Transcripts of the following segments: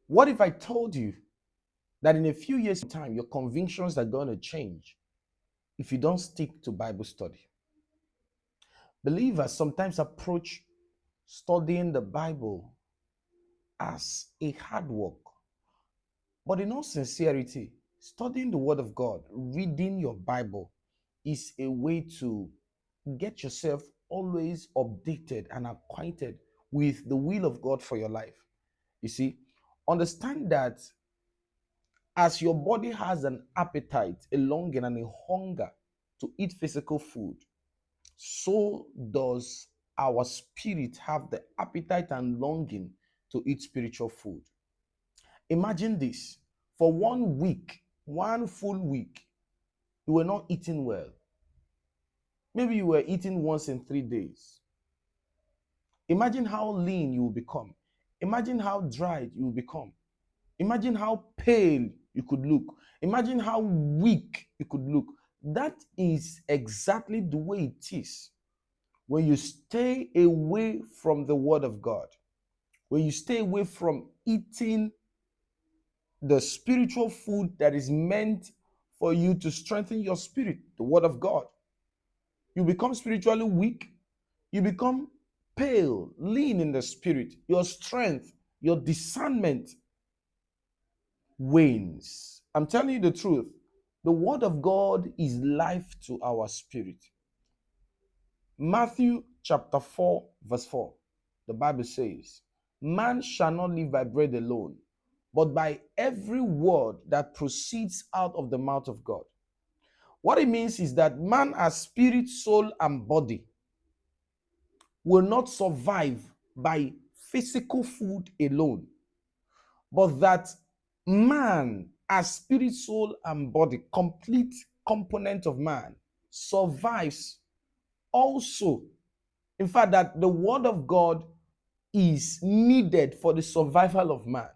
What if I told you that in a few years' time, your convictions are going to change if you don't stick to Bible study? Believers sometimes approach studying the Bible as a hard work. But in all sincerity, studying the Word of God, reading your Bible, is a way to get yourself always updated and acquainted with the will of God for your life. You see, understand that as your body has an appetite, a longing, and a hunger to eat physical food, so does our spirit have the appetite and longing to eat spiritual food. Imagine this: for 1 week, one full week, you were not eating well. Maybe you were eating once in 3 days. Imagine how lean you will become. Imagine how dried you will become. Imagine how pale you could look. Imagine how weak you could look. That is exactly the way it is when you stay away from the Word of God, when you stay away from eating the spiritual food that is meant for you to strengthen your spirit, the Word of God. You become spiritually weak. You become pale, lean in the spirit. Your strength, your discernment wanes. I'm telling you the truth. The Word of God is life to our spirit. Matthew chapter 4, verse 4. The Bible says, "Man shall not live by bread alone, but by every word that proceeds out of the mouth of God." What it means is that man, as spirit, soul, and body, will not survive by physical food alone, but that man, as spirit, soul, and body, complete component of man, survives also. In fact, that the Word of God is needed for the survival of man.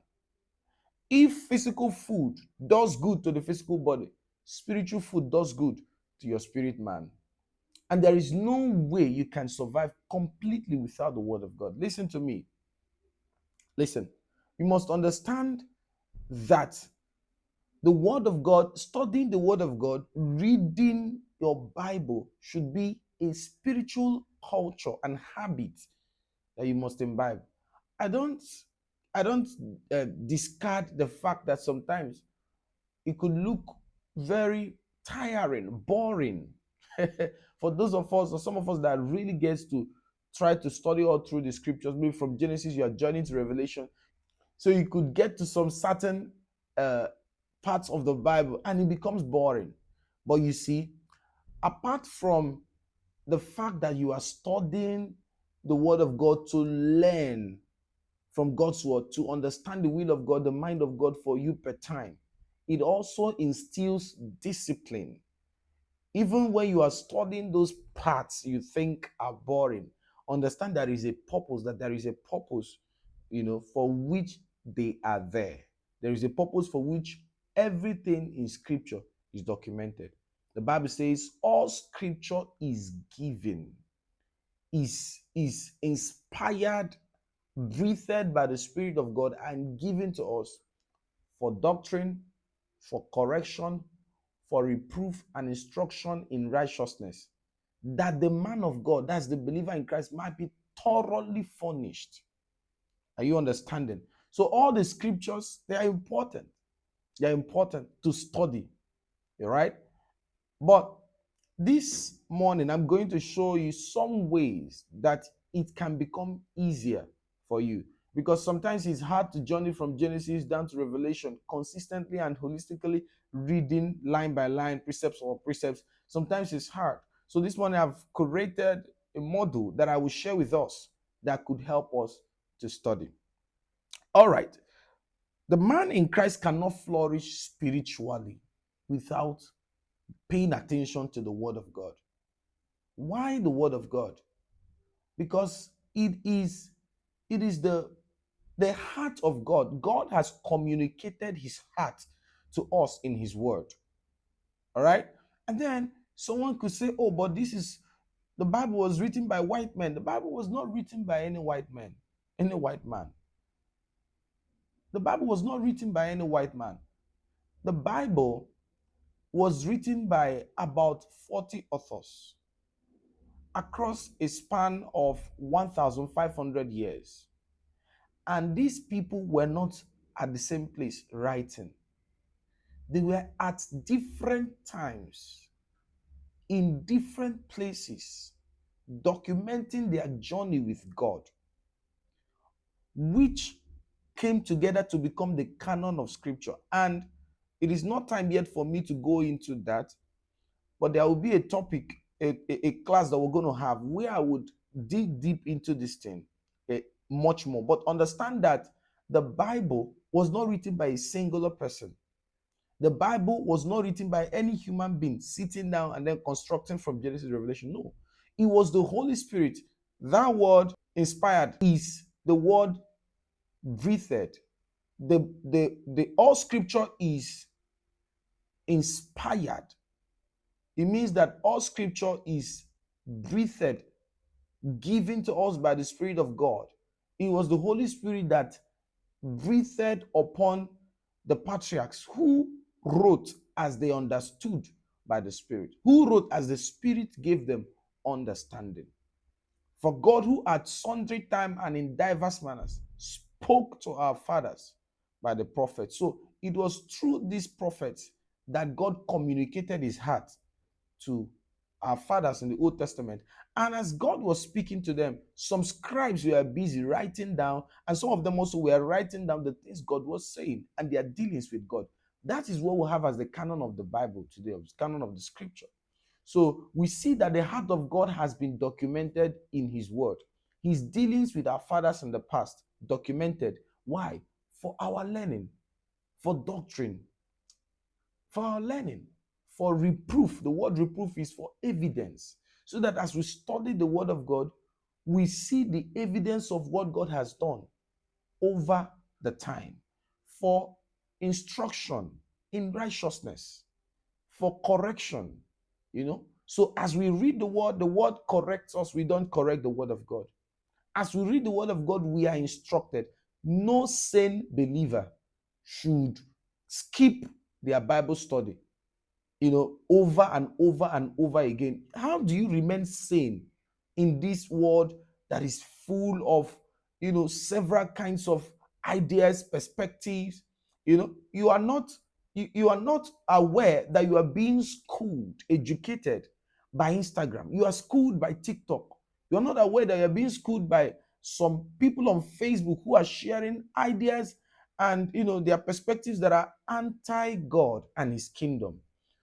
If physical food does good to the physical body, spiritual food does good to your spirit man. And there is no way you can survive completely without the Word of God. Listen to me. Listen. You must understand that the Word of God, studying the Word of God, reading your Bible should be a spiritual culture and habit that you must imbibe. I don't discard the fact that sometimes it could look very tiring, boring for those of us or some of us that really gets to try to study all through the scriptures. Maybe from Genesis you are journeying to Revelation, so you could get to some certain uh, parts of the Bible and it becomes boring. But you see, apart from the fact that you are studying the Word of God to learn from God's Word, to understand the will of God, the mind of God for you per time, it also instills discipline. Even when you are studying those parts you think are boring, understand there is a purpose, for which they are there. There is a purpose for which everything in Scripture is documented. The Bible says all Scripture is given, is inspired, breathed by the Spirit of God, and given to us for doctrine, for correction, for reproof and instruction in righteousness, that the man of God, that's the believer in Christ, might be thoroughly furnished. Are you understanding? So all the scriptures, they are important. They are important to study. All right? But this morning, I'm going to show you some ways that it can become easier for you. Because sometimes it's hard to journey from Genesis down to Revelation consistently and holistically, reading line by line, precepts or precepts. Sometimes it's hard. So this morning I've created a module that I will share with us that could help us to study. All right. The man in Christ cannot flourish spiritually without paying attention to the Word of God. Why the Word of God? Because it is the heart of God. God has communicated his heart to us in his word. All right? And then someone could say, "Oh, but the Bible was written by white men." The Bible was not written by any white man. The Bible was not written by any white man. The Bible was written by about 40 authors across a span of 1,500 years. And these people were not at the same place writing. They were at different times, in different places, documenting their journey with God, which came together to become the canon of Scripture. And it is not time yet for me to go into that, but there will be a topic, a class that we're going to have where I would dig deep into this thing much more. But understand that the Bible was not written by a singular person. The Bible was not written by any human being sitting down and then constructing from Genesis to Revelation. No, it was the Holy Spirit. That word inspired is the word breathed. The all scripture is inspired. It means that all scripture is breathed, given to us by the Spirit of God. It was the Holy Spirit that breathed upon the patriarchs, who wrote as they understood by the Spirit, who wrote as the Spirit gave them understanding. For God, who at sundry time and in diverse manners spoke to our fathers by the prophets. So it was through these prophets that God communicated his heart to our fathers in the Old Testament. And as God was speaking to them, some scribes were busy writing down, and some of them also were writing down the things God was saying and their dealings with God. That is what we have as the canon of the Bible today, the canon of the Scripture. So we see that the heart of God has been documented in his word. His dealings with our fathers in the past, documented. Why? For our learning, for doctrine, for our learning, for reproof. The word reproof is for evidence. So that as we study the word of God, we see the evidence of what God has done over the time. For instruction in righteousness, for correction, So as we read the word corrects us. We don't correct the word of God. As we read the word of God, we are instructed. No sane believer should skip their Bible study, over and over and over again. How do you remain sane in this world that is full of, several kinds of ideas, perspectives? You are not aware that you are being schooled, educated by Instagram. You are schooled by TikTok. You are not aware that you are being schooled by some people on Facebook who are sharing ideas and their perspectives that are anti-God and his kingdom.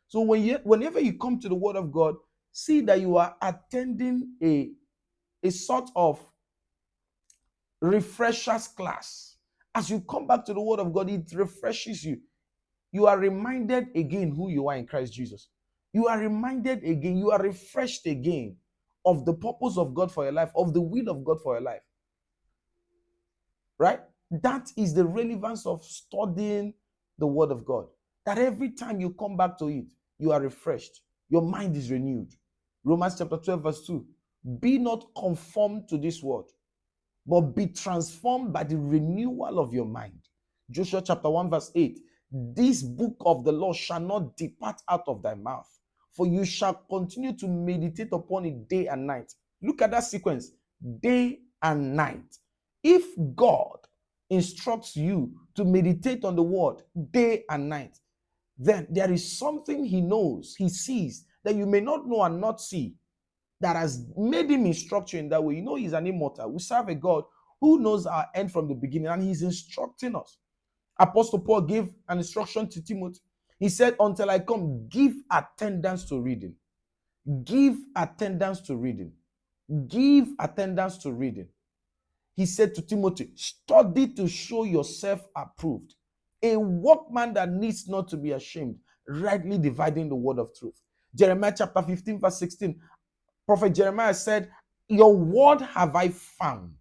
So whenever you come to the word of God, see that you are attending a sort of refreshers class. As you come back to the word of God, it refreshes you. You are reminded again who you are in Christ Jesus. You are reminded again, you are refreshed again of the purpose of God for your life, of the will of God for your life. Right? That is the relevance of studying the word of God. That every time you come back to it, you are refreshed. Your mind is renewed. Romans chapter 12 verse 2. Be not conformed to this world, but be transformed by the renewal of your mind. Joshua chapter 1 verse 8. This book of the law shall not depart out of thy mouth, for you shall continue to meditate upon it day and night. Look at that sequence. Day and night. If God instructs you to meditate on the word day and night, then there is something he knows, he sees, that you may not know and not see, that has made him instruct you in that way. He's an immortal. We serve a God who knows our end from the beginning, and he's instructing us. Apostle Paul gave an instruction to Timothy. He said, until I come, give attendance to reading. Give attendance to reading. Give attendance to reading. He said to Timothy, study to show yourself approved, a workman that needs not to be ashamed, rightly dividing the word of truth. Jeremiah chapter 15 verse 16, Prophet Jeremiah said, your word have I found.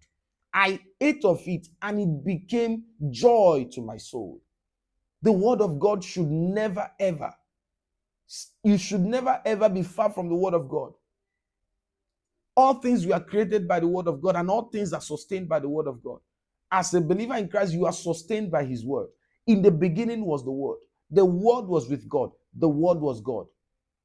I ate of it, and it became joy to my soul. The word of God should never ever, you should never ever be far from the word of God. All things were created by the word of God, and all things are sustained by the word of God. As a believer in Christ, you are sustained by his word. In the beginning was the word. The word was with God. The word was God.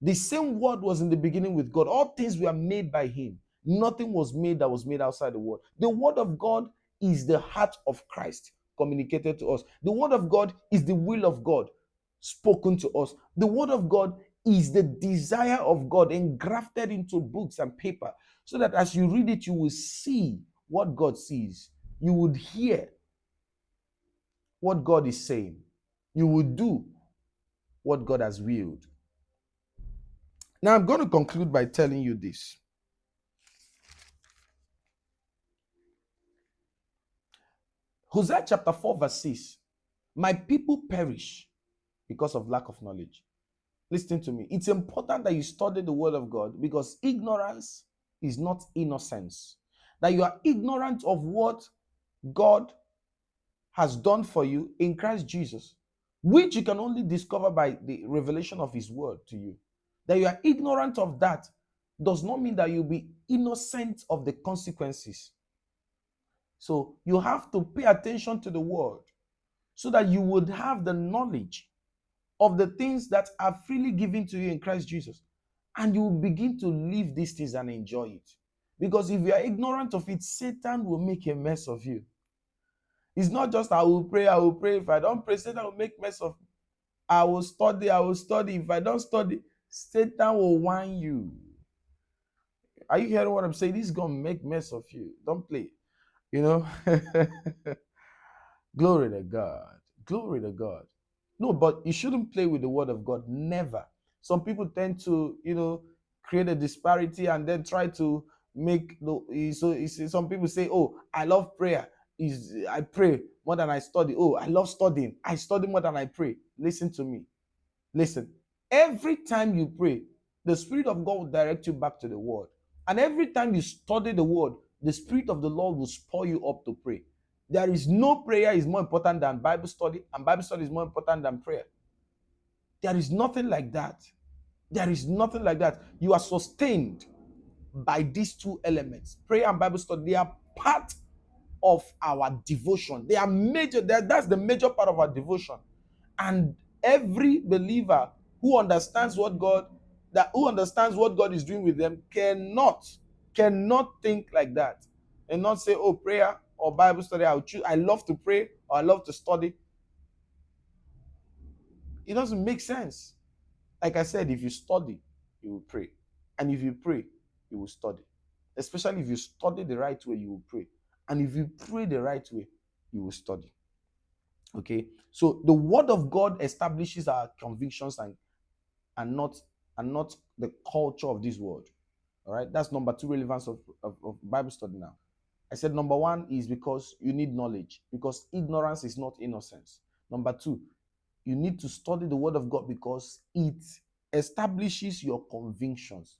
The same word was in the beginning with God. All things were made by him. Nothing was made that was made outside the word. The word of God is the heart of Christ communicated to us. The word of God is the will of God spoken to us. The word of God is the desire of God engrafted into books and paper, so that as you read it, you will see what God sees. You would hear what God is saying. You will do what God has willed. Now, I'm going to conclude by telling you this. Hosea chapter 4, verse 6. My people perish because of lack of knowledge. Listen to me. It's important that you study the word of God, because ignorance is not innocence. That you are ignorant of what God has done for you in Christ Jesus, which you can only discover by the revelation of his word to you. That you are ignorant of that does not mean that you'll be innocent of the consequences. So you have to pay attention to the word, so that you would have the knowledge of the things that are freely given to you in Christ Jesus. And you will begin to live these things and enjoy it. Because if you are ignorant of it, Satan will make a mess of you. It's not just I will pray, I will pray. If I don't pray, Satan will make mess of me. I will study, I will study. If I don't study, Satan will whine you. Are you hearing what I'm saying? This is going to make mess of you. Don't play. You know? Glory to God. Glory to God. No, but you shouldn't play with the word of God. Never. Some people tend to, create a disparity and then try to make some people say, oh, I love prayer. I pray more than I study. Oh, I love studying. I study more than I pray. Listen to me. Listen. Every time you pray, the Spirit of God will direct you back to the word. And every time you study the word, the Spirit of the Lord will spur you up to pray. There is no prayer is more important than Bible study, and Bible study is more important than prayer. There is nothing like that. There is nothing like that. You are sustained by these two elements. Prayer and Bible study, they are part of our devotion. They are major. That's the major part of our devotion. And every believer who understands what God is doing with them cannot think like that and not say, oh, prayer or Bible study, I love to pray or I love to study. It doesn't make sense. Like I said, if you study, you will pray. And if you pray, you will study. Especially if you study the right way, you will pray. And if you pray the right way, you will study. Okay? So the word of God establishes our convictions and not the culture of this world. All right? That's number 2 relevance of Bible study now. I said number 1 is because you need knowledge, because ignorance is not innocence. Number 2, you need to study the word of God because it establishes your convictions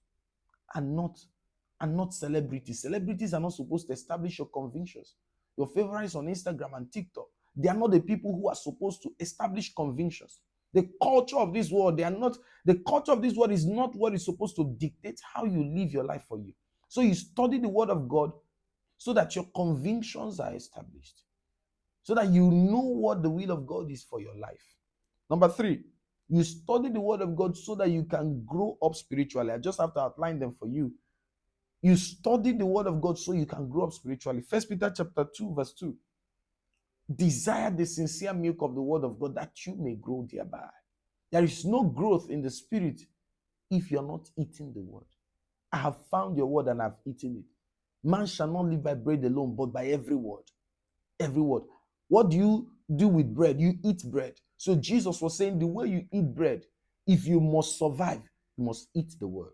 and not celebrities. Celebrities are not supposed to establish your convictions. Your favorites on Instagram and TikTok, they are not the people who are supposed to establish convictions. The culture of this world, the culture of this world is not what is supposed to dictate how you live your life for you. So you study the word of God so that your convictions are established, so that you know what the will of God is for your life. Number 3, you study the word of God so that you can grow up spiritually. I just have to outline them for you. You study the word of God so you can grow up spiritually. 1 Peter chapter 2, verse 2. Desire the sincere milk of the word of God that you may grow thereby. There is no growth in the spirit if you're not eating the word. I have found your word and I've eaten it. Man shall not live by bread alone, but by every word. Every word. What do you do with bread? You eat bread. So Jesus was saying the way you eat bread, if you must survive, you must eat the word.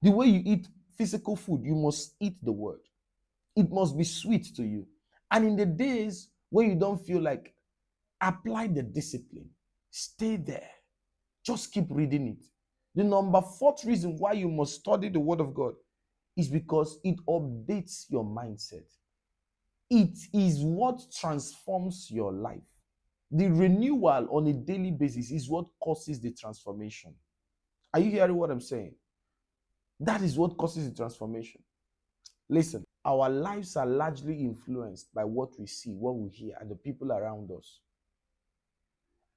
The way you eat physical food, you must eat the word. It must be sweet to you. And in the days when you don't feel like, apply the discipline. Stay there. Just keep reading it. The number 4th reason why you must study the word of God is because it updates your mindset. It is what transforms your life. The renewal on a daily basis is what causes the transformation. Are you hearing what I'm saying? That is what causes the transformation. Listen, Our lives are largely influenced by what we see, what we hear, and the people around us.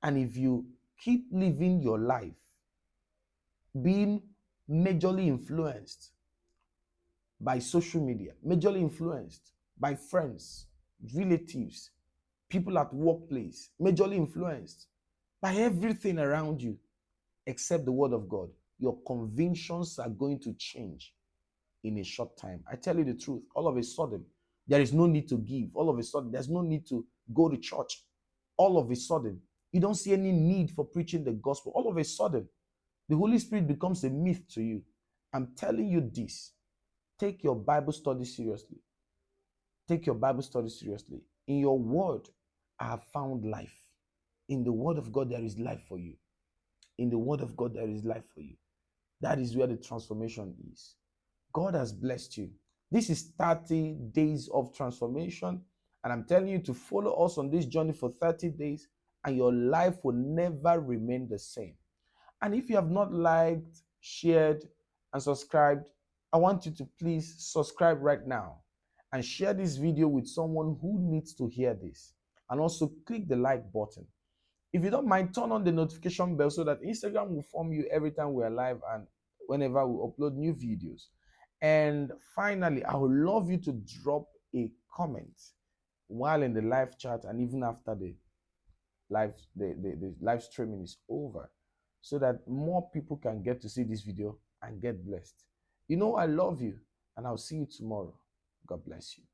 And if you keep living your life being majorly influenced by social media, majorly influenced by friends, relatives, people at workplace, majorly influenced by everything around you except the word of God, your convictions are going to change in a short time. I tell you the truth, all of a sudden, there is no need to give. All of a sudden, there's no need to go to church. All of a sudden, you don't see any need for preaching the gospel. All of a sudden, the Holy Spirit becomes a myth to you. I'm telling you this. Take your Bible study seriously. Take your Bible study seriously. In your word, I have found life. In the word of God, there is life for you. In the word of God, there is life for you. That is where the transformation is. God has blessed you. This is 30 days of transformation. And I'm telling you to follow us on this journey for 30 days, and your life will never remain the same. And if you have not liked, shared, and subscribed, I want you to please subscribe right now and share this video with someone who needs to hear this. And also click the like button. If you don't mind, turn on the notification bell so that Instagram will inform you every time we're live and whenever we upload new videos. And finally, I would love you to drop a comment while in the live chat and even after the live streaming is over, so that more people can get to see this video and get blessed. You know, I love you, and I'll see you tomorrow. God bless you.